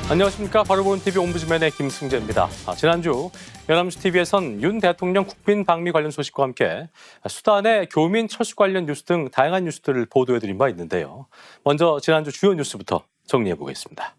안녕하십니까. 바로보는 TV 옴부즈맨의 김승재입니다. 지난주 연합뉴스 TV에선 윤 대통령 국빈 방미 관련 소식과 함께 수단의 교민 철수 관련 뉴스 등 다양한 뉴스들을 보도해드린 바 있는데요. 먼저 지난주 주요 뉴스부터 정리해보겠습니다.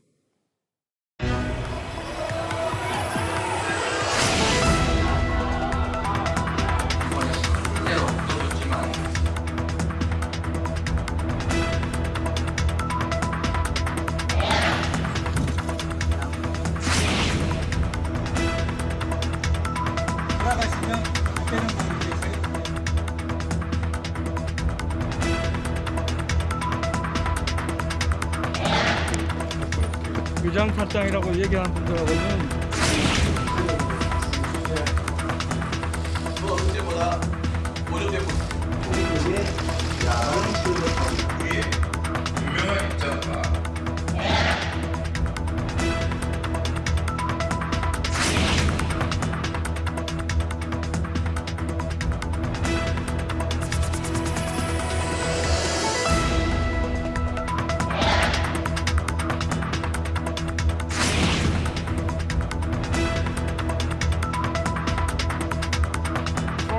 위장탈당이라고 얘기하는 분들하고는 그때보다 오래되고 위에 분명한 입장과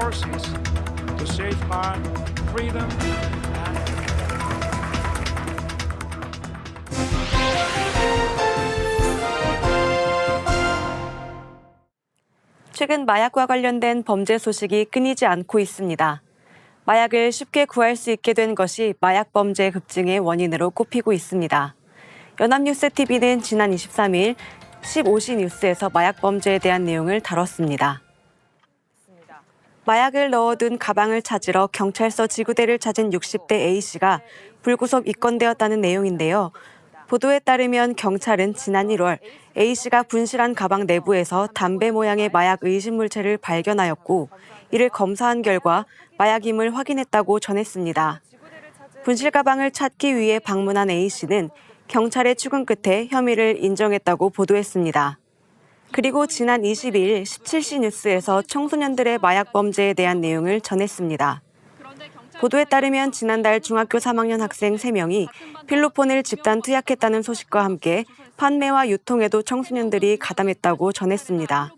forces to safeguard freedom and 최근 마약과 관련된 범죄 소식이 끊이지 않고 있습니다. 마약을 쉽게 구할 수 있게 된 것이 마약 범죄 급증의 원인으로 꼽히고 있습니다. 연합뉴스 TV는 지난 23일 15시 뉴스에서 마약 범죄에 대한 내용을 다뤘습니다. 마약을 넣어둔 가방을 찾으러 경찰서 지구대를 찾은 60대 A씨가 불구속 입건되었다는 내용인데요. 보도에 따르면 경찰은 지난 1월 A씨가 분실한 가방 내부에서 담배 모양의 마약 의심물체를 발견하였고 이를 검사한 결과 마약임을 확인했다고 전했습니다. 분실 가방을 찾기 위해 방문한 A씨는 경찰의 추궁 끝에 혐의를 인정했다고 보도했습니다. 그리고 지난 22일 17시 뉴스에서 청소년들의 마약 범죄에 대한 내용을 전했습니다. 보도에 따르면 지난달 중학교 3학년 학생 3명이 필로폰을 집단 투약했다는 소식과 함께 판매와 유통에도 청소년들이 가담했다고 전했습니다.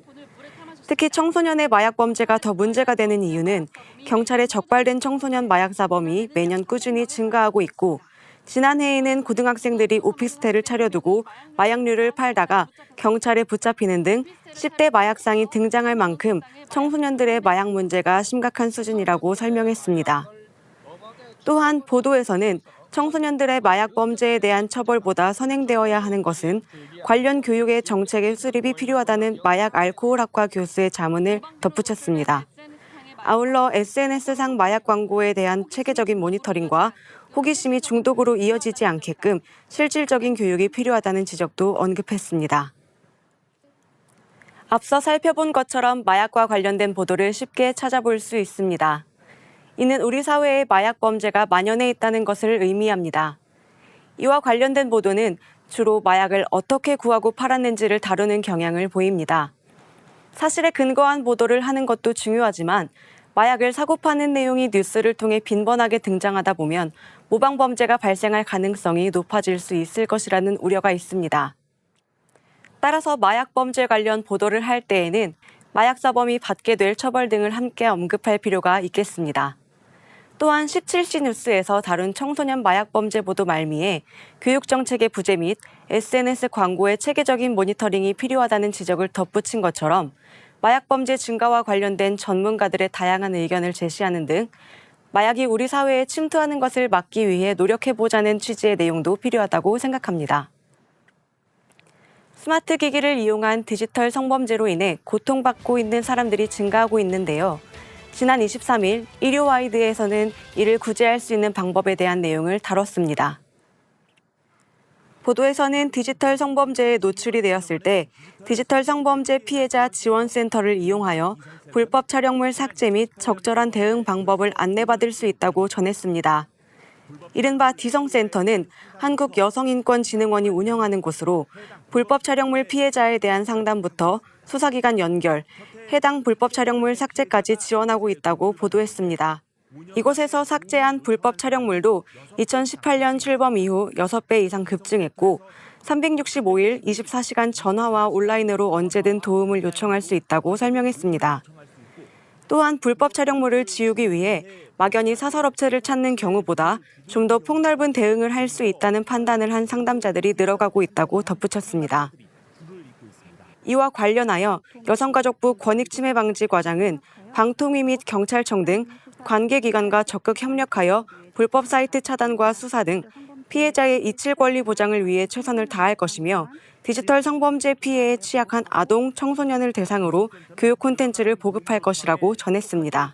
특히 청소년의 마약 범죄가 더 문제가 되는 이유는 경찰에 적발된 청소년 마약 사범이 매년 꾸준히 증가하고 있고 지난해에는 고등학생들이 오피스텔을 차려두고 마약류를 팔다가 경찰에 붙잡히는 등 10대 마약상이 등장할 만큼 청소년들의 마약 문제가 심각한 수준이라고 설명했습니다. 또한 보도에서는 청소년들의 마약 범죄에 대한 처벌보다 선행되어야 하는 것은 관련 교육의 정책의 수립이 필요하다는 마약 알코올학과 교수의 자문을 덧붙였습니다. 아울러 SNS상 마약 광고에 대한 체계적인 모니터링과 호기심이 중독으로 이어지지 않게끔 실질적인 교육이 필요하다는 지적도 언급했습니다. 앞서 살펴본 것처럼 마약과 관련된 보도를 쉽게 찾아볼 수 있습니다. 이는 우리 사회에 마약 범죄가 만연해 있다는 것을 의미합니다. 이와 관련된 보도는 주로 마약을 어떻게 구하고 팔았는지를 다루는 경향을 보입니다. 사실에 근거한 보도를 하는 것도 중요하지만 마약을 사고 파는 내용이 뉴스를 통해 빈번하게 등장하다 보면 모방 범죄가 발생할 가능성이 높아질 수 있을 것이라는 우려가 있습니다. 따라서 마약 범죄 관련 보도를 할 때에는 마약 사범이 받게 될 처벌 등을 함께 언급할 필요가 있겠습니다. 또한 17시 뉴스에서 다룬 청소년 마약 범죄 보도 말미에 교육 정책의 부재 및 SNS 광고의 체계적인 모니터링이 필요하다는 지적을 덧붙인 것처럼 마약 범죄 증가와 관련된 전문가들의 다양한 의견을 제시하는 등 마약이 우리 사회에 침투하는 것을 막기 위해 노력해보자는 취지의 내용도 필요하다고 생각합니다. 스마트 기기를 이용한 디지털 성범죄로 인해 고통받고 있는 사람들이 증가하고 있는데요. 지난 23일 일요와이드에서는 이를 구제할 수 있는 방법에 대한 내용을 다뤘습니다. 보도에서는 디지털 성범죄에 노출이 되었을 때 디지털 성범죄 피해자 지원센터를 이용하여 불법 촬영물 삭제 및 적절한 대응 방법을 안내받을 수 있다고 전했습니다. 이른바 디성센터는 한국여성인권진흥원이 운영하는 곳으로 불법 촬영물 피해자에 대한 상담부터 수사기관 연결, 해당 불법 촬영물 삭제까지 지원하고 있다고 보도했습니다. 이곳에서 삭제한 불법 촬영물도 2018년 출범 이후 6배 이상 급증했고 365일 24시간 전화와 온라인으로 언제든 도움을 요청할 수 있다고 설명했습니다. 또한 불법 촬영물을 지우기 위해 막연히 사설업체를 찾는 경우보다 좀 더 폭넓은 대응을 할 수 있다는 판단을 한 상담자들이 늘어가고 있다고 덧붙였습니다. 이와 관련하여 여성가족부 권익침해방지과장은 방통위 및 경찰청 등 관계기관과 적극 협력하여 불법 사이트 차단과 수사 등 피해자의 이칠 권리 보장을 위해 최선을 다할 것이며 디지털 성범죄 피해에 취약한 아동, 청소년을 대상으로 교육 콘텐츠를 보급할 것이라고 전했습니다.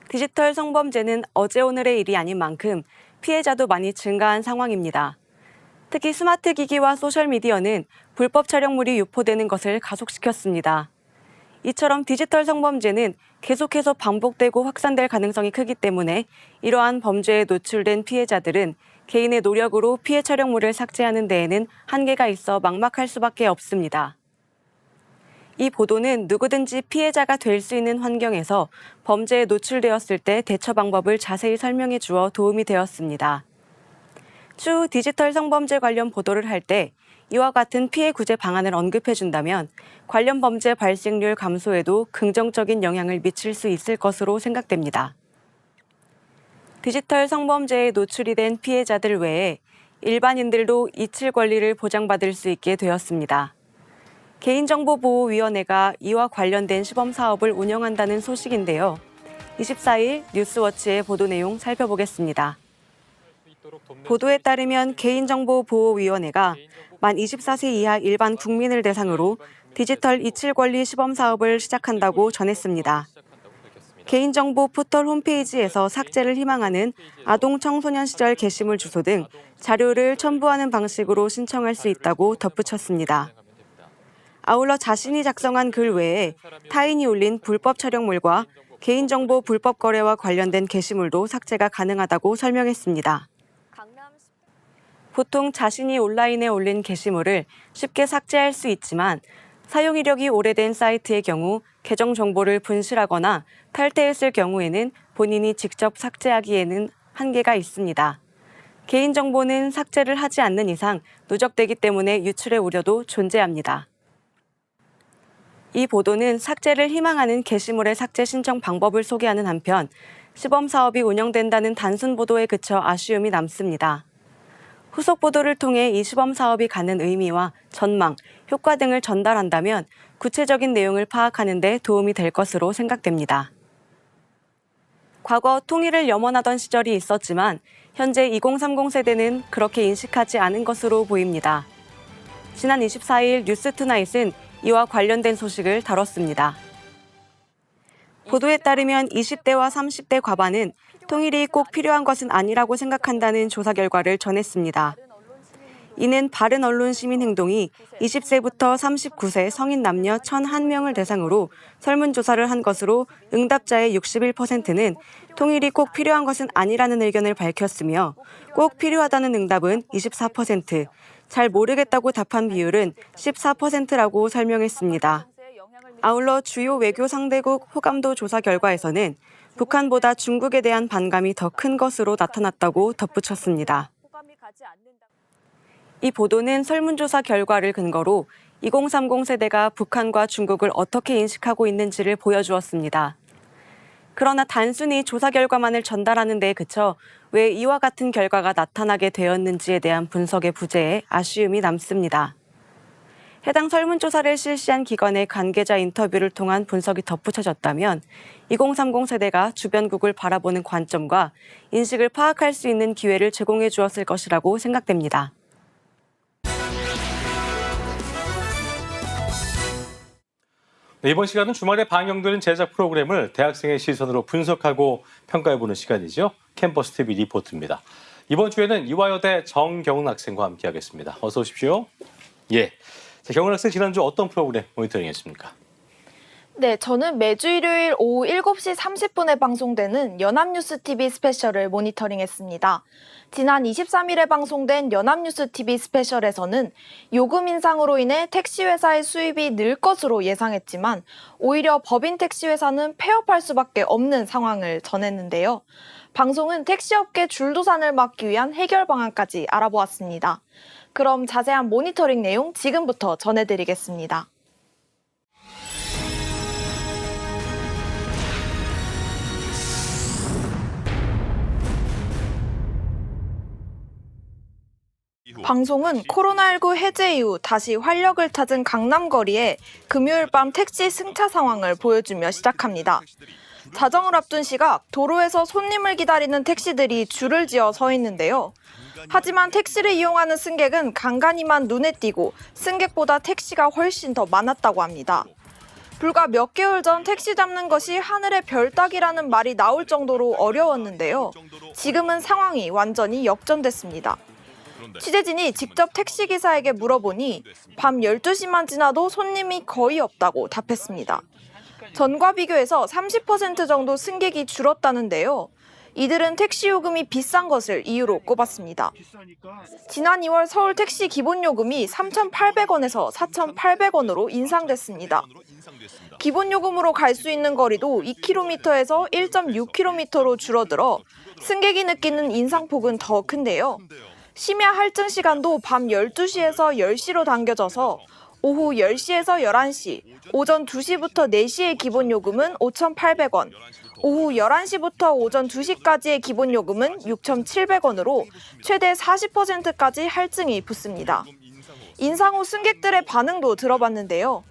디지털 성범죄는 어제 오늘의 일이 아닌 만큼 피해자도 많이 증가한 상황입니다. 특히 스마트 기기와 소셜미디어는 불법 촬영물이 유포되는 것을 가속시켰습니다. 이처럼 디지털 성범죄는 계속해서 반복되고 확산될 가능성이 크기 때문에 이러한 범죄에 노출된 피해자들은 개인의 노력으로 피해 촬영물을 삭제하는 데에는 한계가 있어 막막할 수밖에 없습니다. 이 보도는 누구든지 피해자가 될 수 있는 환경에서 범죄에 노출되었을 때 대처 방법을 자세히 설명해 주어 도움이 되었습니다. 추후 디지털 성범죄 관련 보도를 할 때 이와 같은 피해 구제 방안을 언급해 준다면 관련 범죄 발생률 감소에도 긍정적인 영향을 미칠 수 있을 것으로 생각됩니다. 디지털 성범죄에 노출이 된 피해자들 외에 일반인들도 이칠 권리를 보장받을 수 있게 되었습니다. 개인정보보호위원회가 이와 관련된 시범 사업을 운영한다는 소식인데요. 24일 뉴스워치의 보도 내용 살펴보겠습니다. 보도에 따르면 개인정보보호위원회가 만 24세 이하 일반 국민을 대상으로 디지털 이칠 권리 시범 사업을 시작한다고 전했습니다. 개인정보 포털 홈페이지에서 삭제를 희망하는 아동 청소년 시절 게시물 주소 등 자료를 첨부하는 방식으로 신청할 수 있다고 덧붙였습니다. 아울러 자신이 작성한 글 외에 타인이 올린 불법 촬영물과 개인정보 불법 거래와 관련된 게시물도 삭제가 가능하다고 설명했습니다. 보통 자신이 온라인에 올린 게시물을 쉽게 삭제할 수 있지만 사용 이력이 오래된 사이트의 경우 계정 정보를 분실하거나 탈퇴했을 경우에는 본인이 직접 삭제하기에는 한계가 있습니다. 개인정보는 삭제를 하지 않는 이상 누적되기 때문에 유출의 우려도 존재합니다. 이 보도는 삭제를 희망하는 게시물의 삭제 신청 방법을 소개하는 한편 시범 사업이 운영된다는 단순 보도에 그쳐 아쉬움이 남습니다. 후속 보도를 통해 이 시범 사업이 갖는 의미와 전망, 효과 등을 전달한다면 구체적인 내용을 파악하는 데 도움이 될 것으로 생각됩니다. 과거 통일을 염원하던 시절이 있었지만 현재 2030 세대는 그렇게 인식하지 않은 것으로 보입니다. 지난 24일 뉴스투나잇은 이와 관련된 소식을 다뤘습니다. 보도에 따르면 20대와 30대 과반은 통일이 꼭 필요한 것은 아니라고 생각한다는 조사 결과를 전했습니다. 이는 바른 언론 시민 행동이 20세부터 39세 성인 남녀 1,001명을 대상으로 설문조사를 한 것으로 응답자의 61%는 통일이 꼭 필요한 것은 아니라는 의견을 밝혔으며 꼭 필요하다는 응답은 24%, 잘 모르겠다고 답한 비율은 14%라고 설명했습니다. 아울러 주요 외교 상대국 호감도 조사 결과에서는 북한보다 중국에 대한 반감이 더 큰 것으로 나타났다고 덧붙였습니다. 이 보도는 설문조사 결과를 근거로 2030 세대가 북한과 중국을 어떻게 인식하고 있는지를 보여주었습니다. 그러나 단순히 조사 결과만을 전달하는 데에 그쳐 왜 이와 같은 결과가 나타나게 되었는지에 대한 분석의 부재에 아쉬움이 남습니다. 해당 설문조사를 실시한 기관의 관계자 인터뷰를 통한 분석이 덧붙여졌다면 2030 세대가 주변국을 바라보는 관점과 인식을 파악할 수 있는 기회를 제공해 주었을 것이라고 생각됩니다. 네, 이번 시간은 주말에 방영되는 제작 프로그램을 대학생의 시선으로 분석하고 평가해보는 시간이죠. 캠퍼스 TV 리포트입니다. 이번 주에는 이화여대 정경훈 학생과 함께하겠습니다. 어서 오십시오. 예. 자, 경훈 학생 지난주 어떤 프로그램 모니터링했습니까? 네, 저는 매주 일요일 오후 7시 30분에 방송되는 연합뉴스TV 스페셜을 모니터링했습니다. 지난 23일에 방송된 연합뉴스TV 스페셜에서는 요금 인상으로 인해 택시회사의 수입이 늘 것으로 예상했지만 오히려 법인 택시회사는 폐업할 수밖에 없는 상황을 전했는데요. 방송은 택시업계 줄도산을 막기 위한 해결 방안까지 알아보았습니다. 그럼 자세한 모니터링 내용 지금부터 전해드리겠습니다. 방송은 코로나19 해제 이후 다시 활력을 찾은 강남 거리에 금요일 밤 택시 승차 상황을 보여주며 시작합니다. 자정을 앞둔 시각 도로에서 손님을 기다리는 택시들이 줄을 지어 서 있는데요. 하지만 택시를 이용하는 승객은 간간이만 눈에 띄고 승객보다 택시가 훨씬 더 많았다고 합니다. 불과 몇 개월 전 택시 잡는 것이 하늘의 별 따기라는 말이 나올 정도로 어려웠는데요. 지금은 상황이 완전히 역전됐습니다. 취재진이 직접 택시기사에게 물어보니 밤 12시만 지나도 손님이 거의 없다고 답했습니다. 전과 비교해서 30% 정도 승객이 줄었다는데요. 이들은 택시 요금이 비싼 것을 이유로 꼽았습니다. 지난 2월 서울 택시 기본요금이 3,800원에서 4,800원으로 인상됐습니다. 기본요금으로 갈 수 있는 거리도 2km에서 1.6km로 줄어들어 승객이 느끼는 인상폭은 더 큰데요. 심야 할증 시간도 밤 12시에서 10시로 당겨져서 오후 10시에서 11시, 오전 2시부터 4시의 기본요금은 5,800원, 오후 11시부터 오전 2시까지의 기본요금은 6,700원으로 최대 40%까지 할증이 붙습니다. 인상 후 승객들의 반응도 들어봤는데요.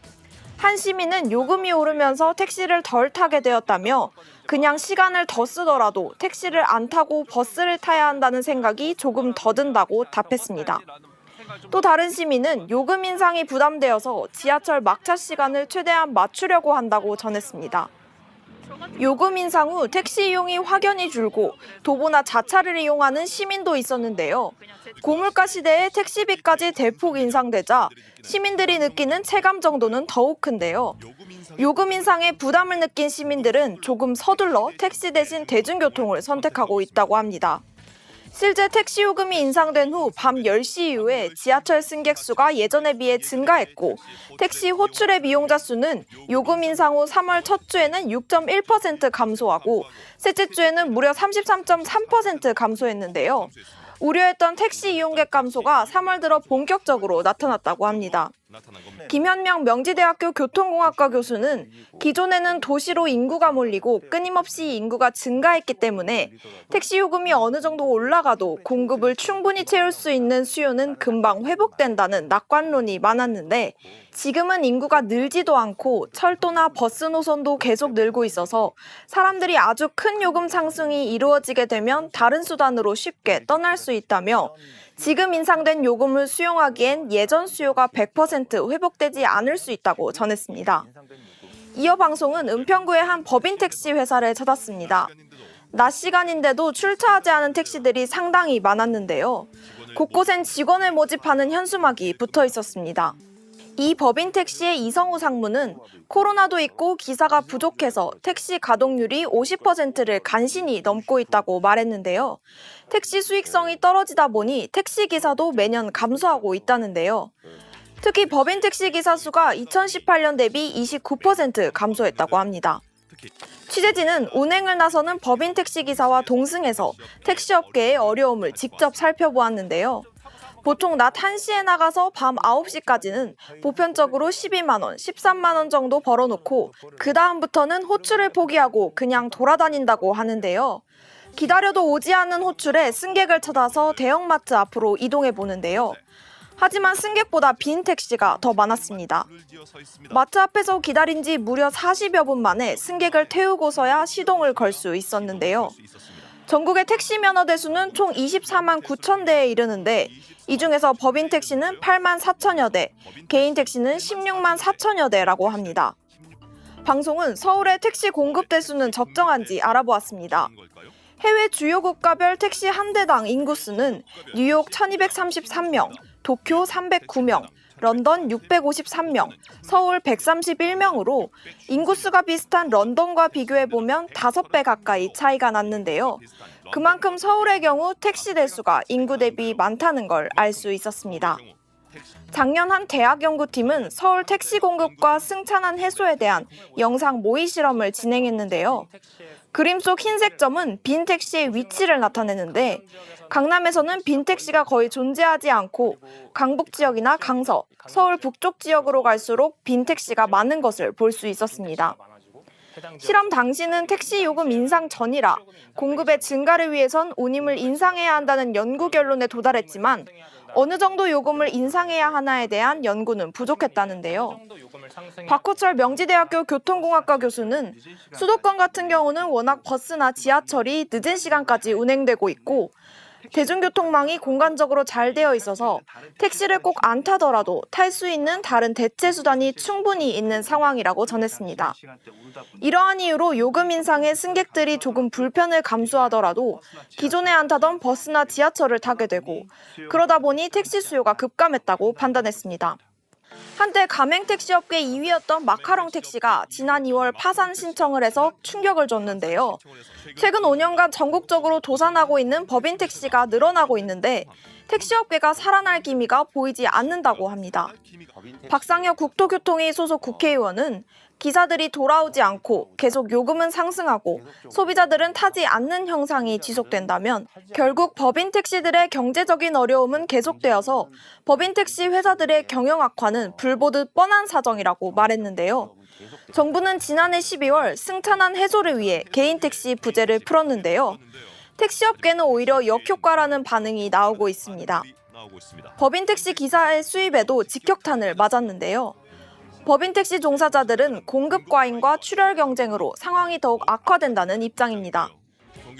한 시민은 요금이 오르면서 택시를 덜 타게 되었다며 그냥 시간을 더 쓰더라도 택시를 안 타고 버스를 타야 한다는 생각이 조금 더 든다고 답했습니다. 또 다른 시민은 요금 인상이 부담되어서 지하철 막차 시간을 최대한 맞추려고 한다고 전했습니다. 요금 인상 후 택시 이용이 확연히 줄고 도보나 자차를 이용하는 시민도 있었는데요. 고물가 시대에 택시비까지 대폭 인상되자 시민들이 느끼는 체감 정도는 더욱 큰데요. 요금 인상에 부담을 느낀 시민들은 조금 서둘러 택시 대신 대중교통을 선택하고 있다고 합니다. 실제 택시 요금이 인상된 후 밤 10시 이후에 지하철 승객 수가 예전에 비해 증가했고 택시 호출의 이용자 수는 요금 인상 후 3월 첫 주에는 6.1% 감소하고 셋째 주에는 무려 33.3% 감소했는데요. 우려했던 택시 이용객 감소가 3월 들어 본격적으로 나타났다고 합니다. 김현명 명지대학교 교통공학과 교수는 기존에는 도시로 인구가 몰리고 끊임없이 인구가 증가했기 때문에 택시 요금이 어느 정도 올라가도 공급을 충분히 채울 수 있는 수요는 금방 회복된다는 낙관론이 많았는데 지금은 인구가 늘지도 않고 철도나 버스 노선도 계속 늘고 있어서 사람들이 아주 큰 요금 상승이 이루어지게 되면 다른 수단으로 쉽게 떠날 수 있다며 지금 인상된 요금을 수용하기엔 예전 수요가 100% 회복되지 않을 수 있다고 전했습니다. 이어 방송은 은평구의 한 법인 택시 회사를 찾았습니다. 낮 시간인데도 출차하지 않은 택시들이 상당히 많았는데요. 곳곳엔 직원을 모집하는 현수막이 붙어 있었습니다. 이 법인 택시의 이성우 상무는 코로나도 있고 기사가 부족해서 택시 가동률이 50%를 간신히 넘고 있다고 말했는데요. 택시 수익성이 떨어지다 보니 택시 기사도 매년 감소하고 있다는데요. 특히 법인 택시 기사 수가 2018년 대비 29% 감소했다고 합니다. 취재진은 운행을 나서는 법인 택시 기사와 동승해서 택시업계의 어려움을 직접 살펴보았는데요. 보통 낮 1시에 나가서 밤 9시까지는 보편적으로 12만 원, 13만 원 정도 벌어놓고 그 다음부터는 호출을 포기하고 그냥 돌아다닌다고 하는데요. 기다려도 오지 않는 호출에 승객을 찾아서 대형마트 앞으로 이동해 보는데요. 하지만 승객보다 빈 택시가 더 많았습니다. 마트 앞에서 기다린 지 무려 40여 분 만에 승객을 태우고서야 시동을 걸 수 있었는데요. 전국의 택시 면허 대수는 총 24만 9천 대에 이르는데 이 중에서 법인 택시는 8만 4천여 대, 개인 택시는 16만 4천여 대라고 합니다. 방송은 서울의 택시 공급 대수는 적정한지 알아보았습니다. 해외 주요 국가별 택시 한 대당 인구수는 뉴욕 1233명, 도쿄 309명, 런던 653명, 서울 131명으로 인구수가 비슷한 런던과 비교해보면 5배 가까이 차이가 났는데요. 그만큼 서울의 경우 택시 대수가 인구 대비 많다는 걸 알 수 있었습니다. 작년 한 대학 연구팀은 서울 택시 공급과 승차난 해소에 대한 영상 모의 실험을 진행했는데요. 그림 속 흰색 점은 빈 택시의 위치를 나타내는데 강남에서는 빈 택시가 거의 존재하지 않고 강북 지역이나 강서, 서울 북쪽 지역으로 갈수록 빈 택시가 많은 것을 볼 수 있었습니다. 실험 당시는 택시 요금 인상 전이라 공급의 증가를 위해선 운임을 인상해야 한다는 연구 결론에 도달했지만 어느 정도 요금을 인상해야 하나에 대한 연구는 부족했다는데요. 박호철 명지대학교 교통공학과 교수는 수도권 같은 경우는 워낙 버스나 지하철이 늦은 시간까지 운행되고 있고 대중교통망이 공간적으로 잘 되어 있어서 택시를 꼭 안 타더라도 탈 수 있는 다른 대체 수단이 충분히 있는 상황이라고 전했습니다. 이러한 이유로 요금 인상에 승객들이 조금 불편을 감수하더라도 기존에 안 타던 버스나 지하철을 타게 되고 그러다 보니 택시 수요가 급감했다고 판단했습니다. 한때 가맹택시업계 2위였던 마카롱 택시가 지난 2월 파산 신청을 해서 충격을 줬는데요. 최근 5년간 전국적으로 도산하고 있는 법인 택시가 늘어나고 있는데 택시업계가 살아날 기미가 보이지 않는다고 합니다. 박상혁 국토교통위 소속 국회의원은 기사들이 돌아오지 않고 계속 요금은 상승하고 소비자들은 타지 않는 형상이 지속된다면 결국 법인 택시들의 경제적인 어려움은 계속되어서 법인 택시 회사들의 경영 악화는 불보듯 뻔한 사정이라고 말했는데요. 정부는 지난해 12월 승차난 해소를 위해 개인 택시 부재를 풀었는데요. 택시업계는 오히려 역효과라는 반응이 나오고 있습니다. 법인 택시 기사의 수입에도 직격탄을 맞았는데요. 법인 택시 종사자들은 공급 과잉과 출혈 경쟁으로 상황이 더욱 악화된다는 입장입니다.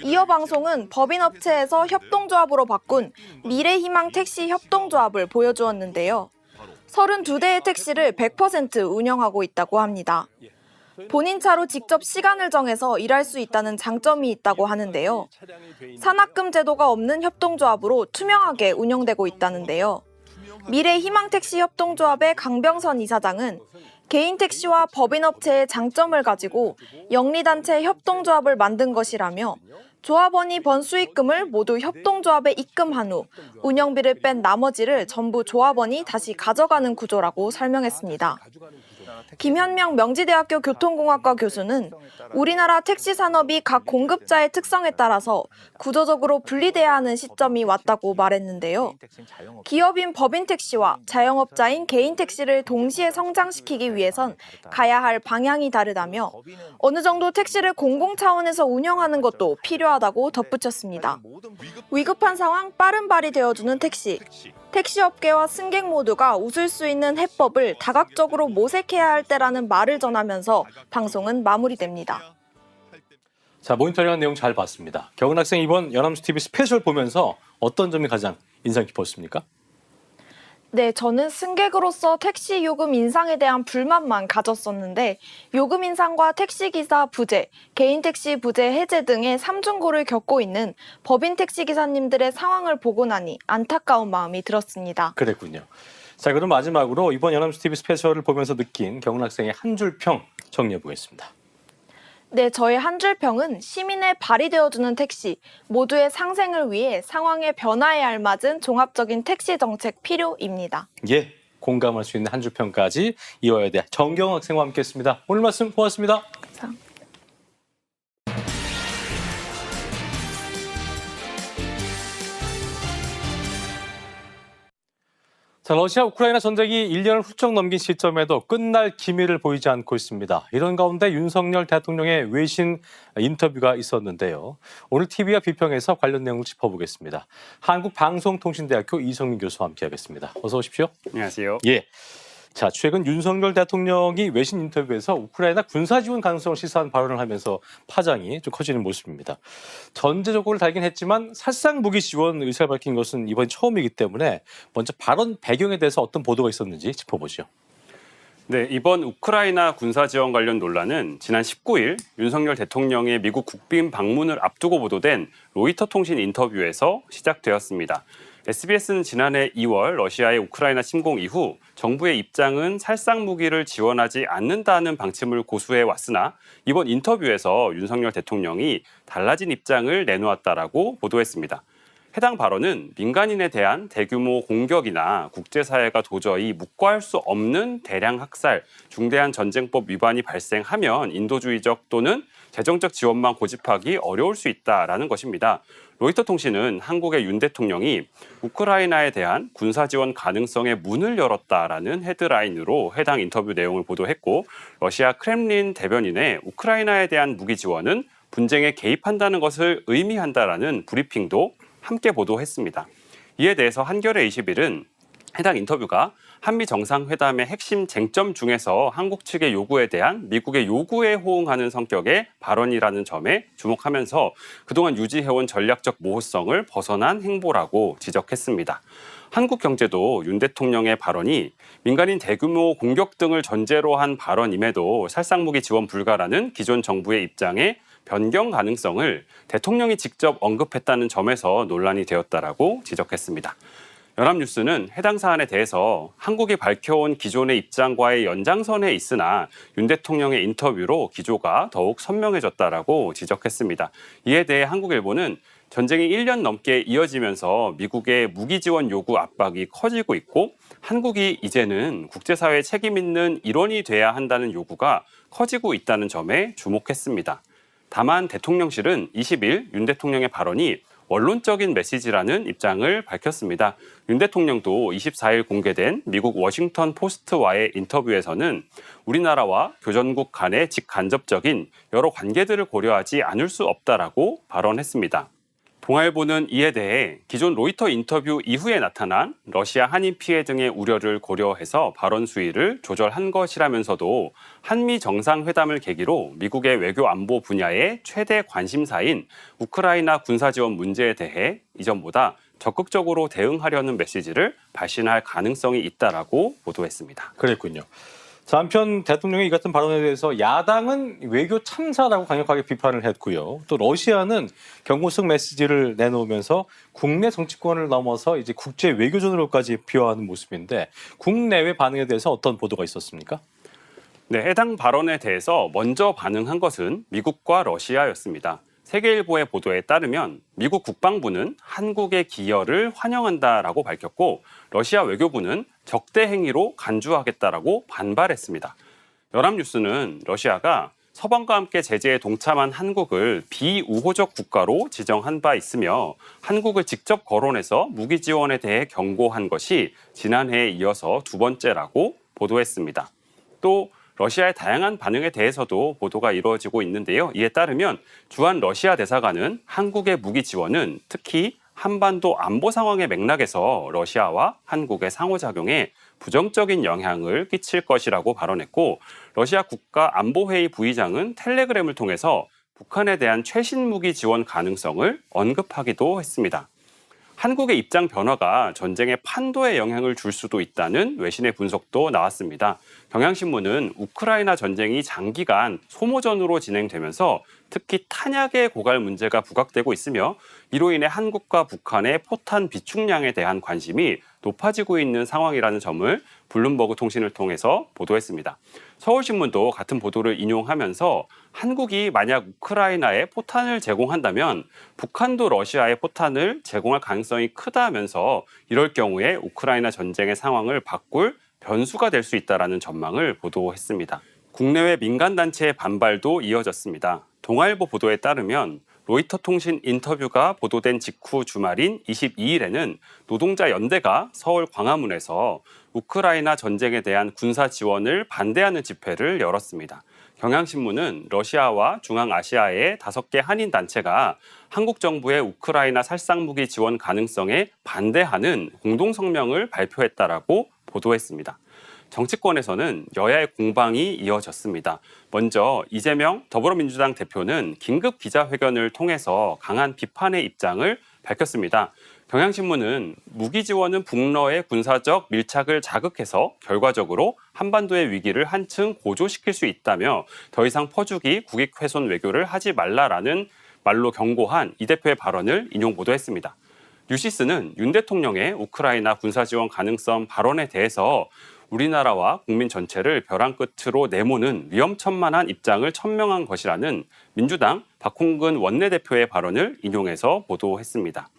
이어 방송은 법인 업체에서 협동조합으로 바꾼 미래희망 택시 협동조합을 보여주었는데요. 32대의 택시를 100% 운영하고 있다고 합니다. 본인 차로 직접 시간을 정해서 일할 수 있다는 장점이 있다고 하는데요. 산학금 제도가 없는 협동조합으로 투명하게 운영되고 있다는데요. 미래희망택시 협동조합의 강병선 이사장은 개인 택시와 법인업체의 장점을 가지고 영리단체 협동조합을 만든 것이라며 조합원이 번 수익금을 모두 협동조합에 입금한 후 운영비를 뺀 나머지를 전부 조합원이 다시 가져가는 구조라고 설명했습니다. 김현명 명지대학교 교통공학과 교수는 우리나라 택시 산업이 각 공급자의 특성에 따라서 구조적으로 분리돼야 하는 시점이 왔다고 말했는데요. 기업인 법인 택시와 자영업자인 개인 택시를 동시에 성장시키기 위해선 가야 할 방향이 다르다며 어느 정도 택시를 공공 차원에서 운영하는 것도 필요하다고 덧붙였습니다. 위급한 상황 빠른 발이 되어주는 택시. 택시업계와 승객 모두가 웃을 수 있는 해법을 다각적으로 모색해야 할 때라는 말을 전하면서 방송은 마무리됩니다. 자, 모니터링한 내용 잘 봤습니다. 경은 학생 이번 연합뉴스 TV 스페셜 보면서 어떤 점이 가장 인상 깊었습니까? 네, 저는 승객으로서 택시 요금 인상에 대한 불만만 가졌었는데 요금 인상과 택시기사 부재, 개인 택시 부재 해제 등의 삼중고를 겪고 있는 법인 택시기사님들의 상황을 보고 나니 안타까운 마음이 들었습니다. 그랬군요. 자, 그럼 마지막으로 이번 연합뉴스 TV 스페셜을 보면서 느낀 경은 학생의 한 줄 평 정리해 보겠습니다. 네, 저의 한 줄 평은 시민의 발이 되어주는 택시, 모두의 상생을 위해 상황의 변화에 알맞은 종합적인 택시 정책 필요입니다. 예, 공감할 수 있는 한 줄 평까지 이화여대 대 정경 학생과 함께했습니다. 오늘 말씀 고맙습니다. 감사합니다. 자, 러시아 우크라이나 전쟁이 1년을 훌쩍 넘긴 시점에도 끝날 기미를 보이지 않고 있습니다. 이런 가운데 윤석열 대통령의 외신 인터뷰가 있었는데요. 오늘 TV와 비평에서 관련 내용을 짚어보겠습니다. 한국방송통신대학교 이성윤 교수와 함께하겠습니다. 어서 오십시오. 안녕하세요. 예. 자, 최근 윤석열 대통령이 외신 인터뷰에서 우크라이나 군사 지원 가능성을 시사한 발언을 하면서 파장이 좀 커지는 모습입니다. 전제 조건을 달긴 했지만 살상 무기 지원 의사를 밝힌 것은 이번 처음이기 때문에 먼저 발언 배경에 대해서 어떤 보도가 있었는지 짚어보죠. 네, 이번 우크라이나 군사 지원 관련 논란은 지난 19일 윤석열 대통령의 미국 국빈 방문을 앞두고 보도된 로이터 통신 인터뷰에서 시작되었습니다. SBS는 지난해 2월 러시아의 우크라이나 침공 이후 정부의 입장은 살상 무기를 지원하지 않는다는 방침을 고수해 왔으나 이번 인터뷰에서 윤석열 대통령이 달라진 입장을 내놓았다라고 보도했습니다. 해당 발언은 민간인에 대한 대규모 공격이나 국제사회가 도저히 묵과할 수 없는 대량 학살, 중대한 전쟁법 위반이 발생하면 인도주의적 또는 재정적 지원만 고집하기 어려울 수 있다라는 것입니다. 로이터 통신은 한국의 윤 대통령이 우크라이나에 대한 군사 지원 가능성의 문을 열었다라는 헤드라인으로 해당 인터뷰 내용을 보도했고, 러시아 크렘린 대변인의 우크라이나에 대한 무기 지원은 분쟁에 개입한다는 것을 의미한다라는 브리핑도 함께 보도했습니다. 이에 대해서 한겨레 21은 해당 인터뷰가 한미 정상회담의 핵심 쟁점 중에서 한국 측의 요구에 대한 미국의 요구에 호응하는 성격의 발언이라는 점에 주목하면서 그동안 유지해온 전략적 모호성을 벗어난 행보라고 지적했습니다. 한국경제도 윤 대통령의 발언이 민간인 대규모 공격 등을 전제로 한 발언임에도 살상무기 지원 불가라는 기존 정부의 입장에 변경 가능성을 대통령이 직접 언급했다는 점에서 논란이 되었다라고 지적했습니다. 연합뉴스는 해당 사안에 대해서 한국이 밝혀온 기존의 입장과의 연장선에 있으나 윤 대통령의 인터뷰로 기조가 더욱 선명해졌다라고 지적했습니다. 이에 대해 한국일보는 전쟁이 1년 넘게 이어지면서 미국의 무기 지원 요구 압박이 커지고 있고 한국이 이제는 국제사회 책임 있는 일원이 돼야 한다는 요구가 커지고 있다는 점에 주목했습니다. 다만 대통령실은 20일 윤 대통령의 발언이 원론적인 메시지라는 입장을 밝혔습니다. 윤 대통령도 24일 공개된 미국 워싱턴 포스트와의 인터뷰에서는 우리나라와 교전국 간의 직간접적인 여러 관계들을 고려하지 않을 수 없다라고 발언했습니다. 동아일보는 이에 대해 기존 로이터 인터뷰 이후에 나타난 러시아 한인 피해 등의 우려를 고려해서 발언 수위를 조절한 것이라면서도 한미 정상회담을 계기로 미국의 외교 안보 분야의 최대 관심사인 우크라이나 군사 지원 문제에 대해 이전보다 적극적으로 대응하려는 메시지를 발신할 가능성이 있다라고 보도했습니다. 그랬군요. 자, 한편 대통령의 이 같은 발언에 대해서 야당은 외교 참사라고 강력하게 비판을 했고요. 또 러시아는 경고성 메시지를 내놓으면서 국내 정치권을 넘어서 이제 국제 외교전으로까지 비화하는 모습인데 국내외 반응에 대해서 어떤 보도가 있었습니까? 네, 해당 발언에 대해서 먼저 반응한 것은 미국과 러시아였습니다. 세계일보의 보도에 따르면 미국 국방부는 한국의 기여를 환영한다라고 밝혔고 러시아 외교부는 적대 행위로 간주하겠다라고 반발했습니다. 연합뉴스는 러시아가 서방과 함께 제재에 동참한 한국을 비우호적 국가로 지정한 바 있으며 한국을 직접 거론해서 무기 지원에 대해 경고한 것이 지난해에 이어서 두 번째라고 보도했습니다. 또 러시아의 다양한 반응에 대해서도 보도가 이루어지고 있는데요. 이에 따르면 주한 러시아 대사관은 한국의 무기 지원은 특히 한반도 안보 상황의 맥락에서 러시아와 한국의 상호작용에 부정적인 영향을 끼칠 것이라고 발언했고 러시아 국가안보회의 부의장은 텔레그램을 통해서 북한에 대한 최신 무기 지원 가능성을 언급하기도 했습니다. 한국의 입장 변화가 전쟁의 판도에 영향을 줄 수도 있다는 외신의 분석도 나왔습니다. 경향신문은 우크라이나 전쟁이 장기간 소모전으로 진행되면서 특히 탄약의 고갈 문제가 부각되고 있으며 이로 인해 한국과 북한의 포탄 비축량에 대한 관심이 높아지고 있는 상황이라는 점을 블룸버그 통신을 통해서 보도했습니다. 서울신문도 같은 보도를 인용하면서 한국이 만약 우크라이나에 포탄을 제공한다면 북한도 러시아에 포탄을 제공할 가능성이 크다면서 이럴 경우에 우크라이나 전쟁의 상황을 바꿀 변수가 될 수 있다라는 전망을 보도했습니다. 국내외 민간단체의 반발도 이어졌습니다. 동아일보 보도에 따르면 로이터 통신 인터뷰가 보도된 직후 주말인 22일에는 노동자 연대가 서울 광화문에서 우크라이나 전쟁에 대한 군사 지원을 반대하는 집회를 열었습니다. 경향신문은 러시아와 중앙아시아의 5개 한인 단체가 한국 정부의 우크라이나 살상무기 지원 가능성에 반대하는 공동성명을 발표했다라고 보도했습니다. 정치권에서는 여야의 공방이 이어졌습니다. 먼저 이재명 더불어민주당 대표는 긴급 기자회견을 통해서 강한 비판의 입장을 밝혔습니다. 경향신문은 무기 지원은 북러의 군사적 밀착을 자극해서 결과적으로 한반도의 위기를 한층 고조시킬 수 있다며 더 이상 퍼주기 국익 훼손 외교를 하지 말라라는 말로 경고한 이 대표의 발언을 인용 보도했습니다. 뉴시스는 윤 대통령의 우크라이나 군사 지원 가능성 발언에 대해서 우리나라와 국민 전체를 벼랑 끝으로 내모는 위험천만한 입장을 천명한 것이라는 민주당 박홍근 원내대표의 발언을 인용해서 보도했습니다.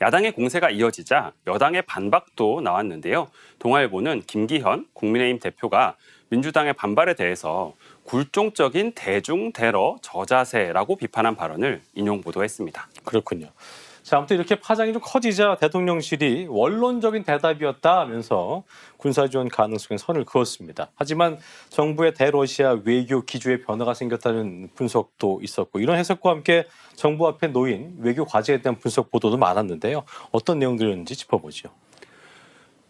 야당의 공세가 이어지자 여당의 반박도 나왔는데요. 동아일보는 김기현 국민의힘 대표가 민주당의 반발에 대해서 굴종적인 대중 테러 저자세라고 비판한 발언을 인용 보도했습니다. 그렇군요. 자, 아무튼 이렇게 파장이 좀 커지자 대통령실이 원론적인 대답이었다면서 군사 지원 가능성에 선을 그었습니다. 하지만 정부의 대러시아 외교 기조에 변화가 생겼다는 분석도 있었고 이런 해석과 함께 정부 앞에 놓인 외교 과제에 대한 분석 보도도 많았는데요. 어떤 내용들이었는지 짚어보죠.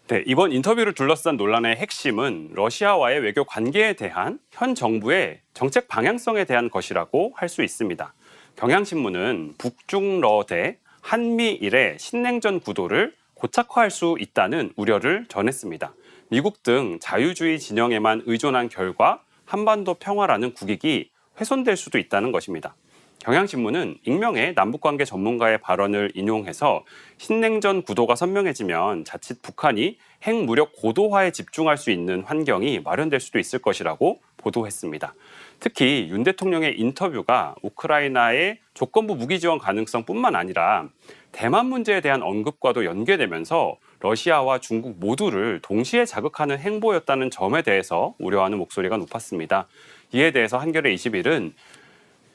네, 이번 인터뷰를 둘러싼 논란의 핵심은 러시아와의 외교 관계에 대한 현 정부의 정책 방향성에 대한 것이라고 할 수 있습니다. 경향신문은 북중러 대 한미일의 신냉전 구도를 고착화할 수 있다는 우려를 전했습니다. 미국 등 자유주의 진영에만 의존한 결과 한반도 평화라는 국익이 훼손될 수도 있다는 것입니다. 경향신문은 익명의 남북관계 전문가의 발언을 인용해서 신냉전 구도가 선명해지면 자칫 북한이 핵무력 고도화에 집중할 수 있는 환경이 마련될 수도 있을 것이라고 보도했습니다. 특히 윤 대통령의 인터뷰가 우크라이나의 조건부 무기 지원 가능성뿐만 아니라 대만 문제에 대한 언급과도 연계되면서 러시아와 중국 모두를 동시에 자극하는 행보였다는 점에 대해서 우려하는 목소리가 높았습니다. 이에 대해서 한겨레 21은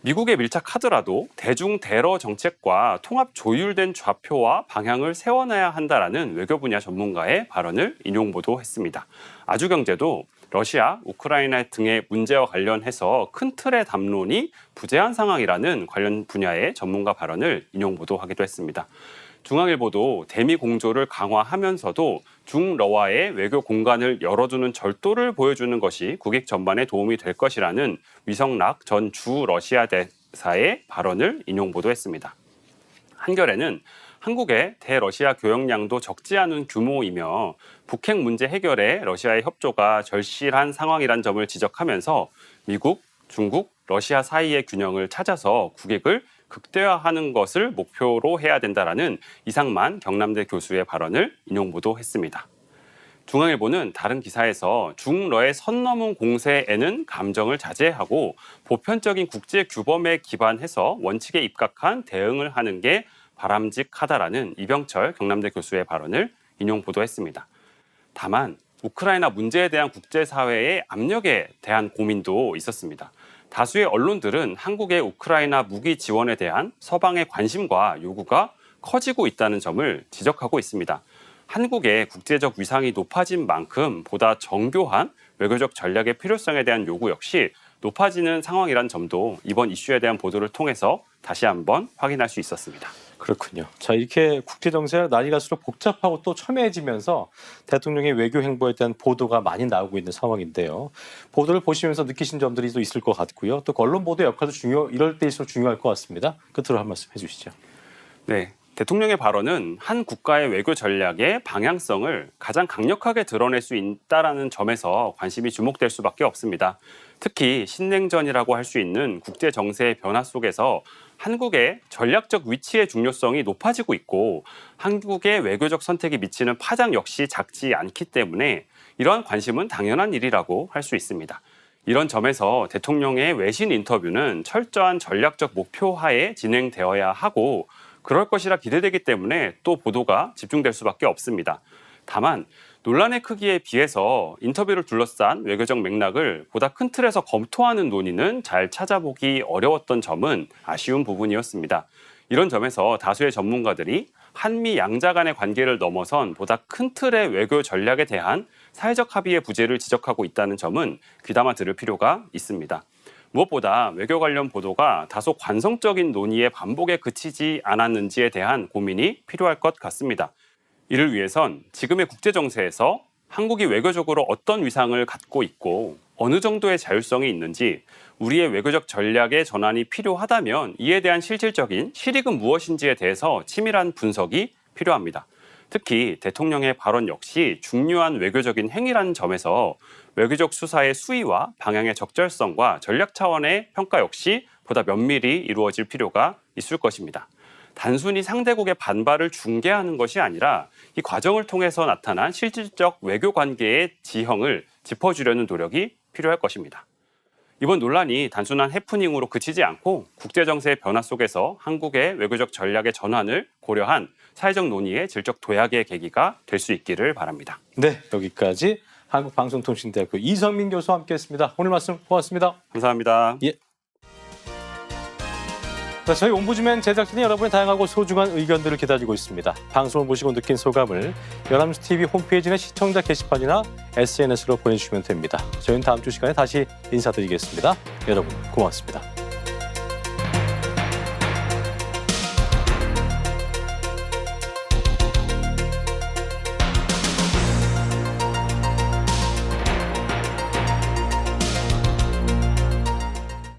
미국에 밀착하더라도 대중 대러 정책과 통합 조율된 좌표와 방향을 세워놔야 한다라는 외교 분야 전문가의 발언을 인용 보도했습니다. 아주경제도 러시아, 우크라이나 등의 문제와 관련해서 큰 틀의 담론이 부재한 상황이라는 관련 분야의 전문가 발언을 인용 보도하기도 했습니다. 중앙일보도 대미 공조를 강화하면서도 중러와의 외교 공간을 열어두는 절도를 보여주는 것이 국익 전반에 도움이 될 것이라는 위성락 전 주 러시아 대사의 발언을 인용 보도했습니다. 한겨레는 한국의 대러시아 교역량도 적지 않은 규모이며 북핵 문제 해결에 러시아의 협조가 절실한 상황이란 점을 지적하면서 미국, 중국, 러시아 사이의 균형을 찾아서 국익을 극대화하는 것을 목표로 해야 된다라는 이상만 경남대 교수의 발언을 인용 보도했습니다. 중앙일보는 다른 기사에서 중러의 선 넘은 공세에는 감정을 자제하고 보편적인 국제 규범에 기반해서 원칙에 입각한 대응을 하는 게 바람직하다라는 이병철 경남대 교수의 발언을 인용 보도했습니다. 다만 우크라이나 문제에 대한 국제사회의 압력에 대한 고민도 있었습니다. 다수의 언론들은 한국의 우크라이나 무기 지원에 대한 서방의 관심과 요구가 커지고 있다는 점을 지적하고 있습니다. 한국의 국제적 위상이 높아진 만큼 보다 정교한 외교적 전략의 필요성에 대한 요구 역시 높아지는 상황이란 점도 이번 이슈에 대한 보도를 통해서 다시 한번 확인할 수 있었습니다. 그렇군요. 자, 이렇게 국제정세가 날이 갈수록 복잡하고 또 첨예해지면서 대통령의 외교 행보에 대한 보도가 많이 나오고 있는 상황인데요. 보도를 보시면서 느끼신 점들이 또 있을 것 같고요. 또 언론 보도 역할도 이럴 때일수록 중요할 것 같습니다. 끝으로 한 말씀 해주시죠. 네. 대통령의 발언은 한 국가의 외교 전략의 방향성을 가장 강력하게 드러낼 수 있다는 점에서 관심이 주목될 수밖에 없습니다. 특히 신냉전이라고 할 수 있는 국제 정세의 변화 속에서 한국의 전략적 위치의 중요성이 높아지고 있고 한국의 외교적 선택이 미치는 파장 역시 작지 않기 때문에 이러한 관심은 당연한 일이라고 할 수 있습니다. 이런 점에서 대통령의 외신 인터뷰는 철저한 전략적 목표 하에 진행되어야 하고 그럴 것이라 기대되기 때문에 또 보도가 집중될 수밖에 없습니다. 다만 논란의 크기에 비해서 인터뷰를 둘러싼 외교적 맥락을 보다 큰 틀에서 검토하는 논의는 잘 찾아보기 어려웠던 점은 아쉬운 부분이었습니다. 이런 점에서 다수의 전문가들이 한미 양자 간의 관계를 넘어선 보다 큰 틀의 외교 전략에 대한 사회적 합의의 부재를 지적하고 있다는 점은 귀담아 들을 필요가 있습니다. 무엇보다 외교 관련 보도가 다소 관성적인 논의의 반복에 그치지 않았는지에 대한 고민이 필요할 것 같습니다. 이를 위해선 지금의 국제 정세에서 한국이 외교적으로 어떤 위상을 갖고 있고 어느 정도의 자율성이 있는지 우리의 외교적 전략의 전환이 필요하다면 이에 대한 실질적인 실익은 무엇인지에 대해서 치밀한 분석이 필요합니다. 특히 대통령의 발언 역시 중요한 외교적인 행위라는 점에서 외교적 수사의 수위와 방향의 적절성과 전략 차원의 평가 역시 보다 면밀히 이루어질 필요가 있을 것입니다. 단순히 상대국의 반발을 중계하는 것이 아니라 이 과정을 통해서 나타난 실질적 외교 관계의 지형을 짚어주려는 노력이 필요할 것입니다. 이번 논란이 단순한 해프닝으로 그치지 않고 국제 정세의 변화 속에서 한국의 외교적 전략의 전환을 고려한 사회적 논의의 질적 도약의 계기가 될 수 있기를 바랍니다. 네, 여기까지 한국방송통신대학교 이성민 교수와 함께했습니다. 오늘 말씀 고맙습니다. 감사합니다. 예. 자, 저희 옴부즈맨 제작진이 여러분의 다양하고 소중한 의견들을 기다리고 있습니다. 방송을 보시고 느낀 소감을 연합뉴스 TV 홈페이지 내 시청자 게시판이나 SNS로 보내주시면 됩니다. 저희는 다음 주 시간에 다시 인사드리겠습니다. 여러분 고맙습니다.